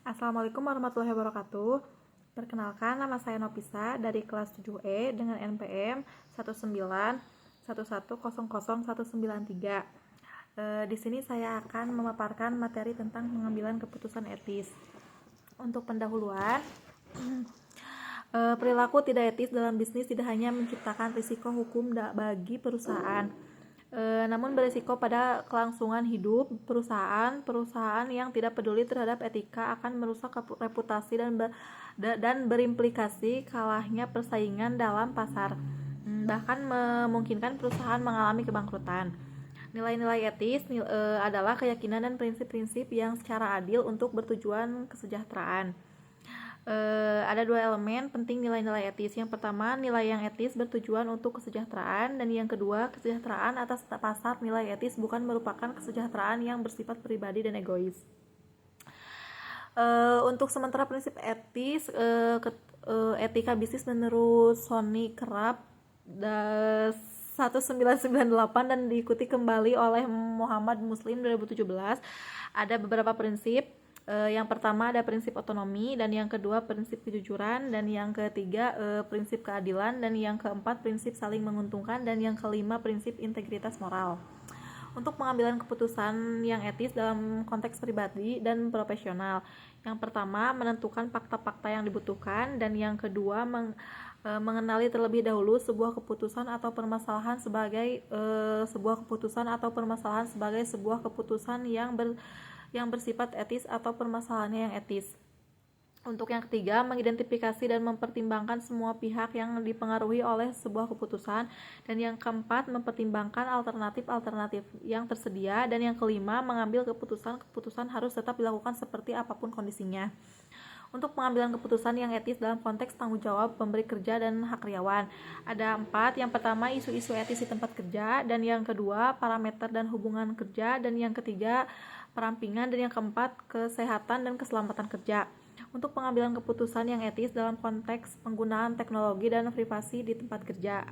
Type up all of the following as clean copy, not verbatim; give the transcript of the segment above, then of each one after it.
Assalamualaikum warahmatullahi wabarakatuh. Perkenalkan, nama saya Nopisa dari kelas 7E dengan NPM 19111000193. Di sini saya akan memaparkan materi tentang pengambilan keputusan etis. Untuk pendahuluan, perilaku tidak etis dalam bisnis tidak hanya menciptakan risiko hukum bagi perusahaan, namun berisiko pada kelangsungan hidup perusahaan yang tidak peduli terhadap etika akan merusak reputasi dan berimplikasi kalahnya persaingan dalam pasar, bahkan memungkinkan perusahaan mengalami kebangkrutan. Nilai-nilai etis adalah keyakinan dan prinsip-prinsip yang secara adil untuk bertujuan kesejahteraan. Ada dua elemen penting nilai-nilai etis. Yang pertama, nilai yang etis bertujuan untuk kesejahteraan, dan yang kedua, kesejahteraan atas pasar. Nilai etis bukan merupakan kesejahteraan yang bersifat pribadi dan egois. Untuk sementara prinsip etis, etika bisnis menurut Sony Kerap 1998 dan diikuti kembali oleh Muhammad Muslim 2017. Ada beberapa prinsip. Yang pertama ada prinsip otonomi, dan yang kedua prinsip kejujuran, dan yang ketiga prinsip keadilan, dan yang keempat prinsip saling menguntungkan, dan yang kelima prinsip integritas moral. Untuk pengambilan keputusan yang etis dalam konteks pribadi dan profesional, yang pertama menentukan fakta-fakta yang dibutuhkan, dan yang kedua mengenali terlebih dahulu sebuah keputusan atau permasalahan sebagai sebuah keputusan yang bersifat etis atau permasalahannya yang etis. Untuk yang ketiga, mengidentifikasi dan mempertimbangkan semua pihak yang dipengaruhi oleh sebuah keputusan, dan yang keempat, mempertimbangkan alternatif-alternatif yang tersedia, dan yang kelima, mengambil keputusan harus tetap dilakukan seperti apapun kondisinya. Untuk pengambilan keputusan yang etis dalam konteks tanggung jawab pemberi kerja dan hak karyawan, ada 4. Yang pertama, isu-isu etis di tempat kerja, dan yang kedua, parameter dan hubungan kerja, dan yang ketiga, perampingan, dan yang keempat, kesehatan dan keselamatan kerja. Untuk pengambilan keputusan yang etis dalam konteks penggunaan teknologi dan privasi di tempat kerja,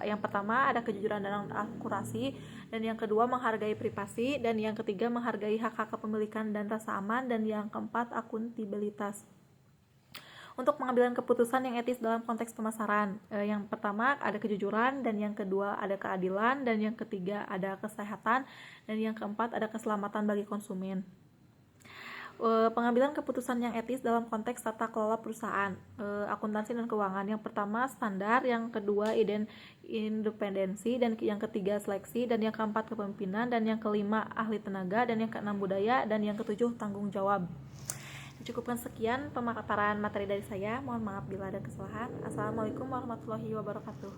yang pertama ada kejujuran dan akurasi, dan yang kedua menghargai privasi, dan yang ketiga menghargai hak-hak kepemilikan dan rasa aman, dan yang keempat akuntabilitas. Untuk pengambilan keputusan yang etis dalam konteks pemasaran, yang pertama ada kejujuran, dan yang kedua ada keadilan, dan yang ketiga ada kesehatan, dan yang keempat ada keselamatan bagi konsumen. Pengambilan keputusan yang etis dalam konteks tata kelola perusahaan, akuntansi dan keuangan. Yang pertama standar, yang kedua independensi, dan yang ketiga seleksi, dan yang keempat kepemimpinan, dan yang kelima ahli tenaga, dan yang keenam budaya, dan yang ketujuh tanggung jawab. Cukupkan sekian pemaparan materi dari saya. Mohon maaf bila ada kesalahan. Assalamualaikum warahmatullahi wabarakatuh.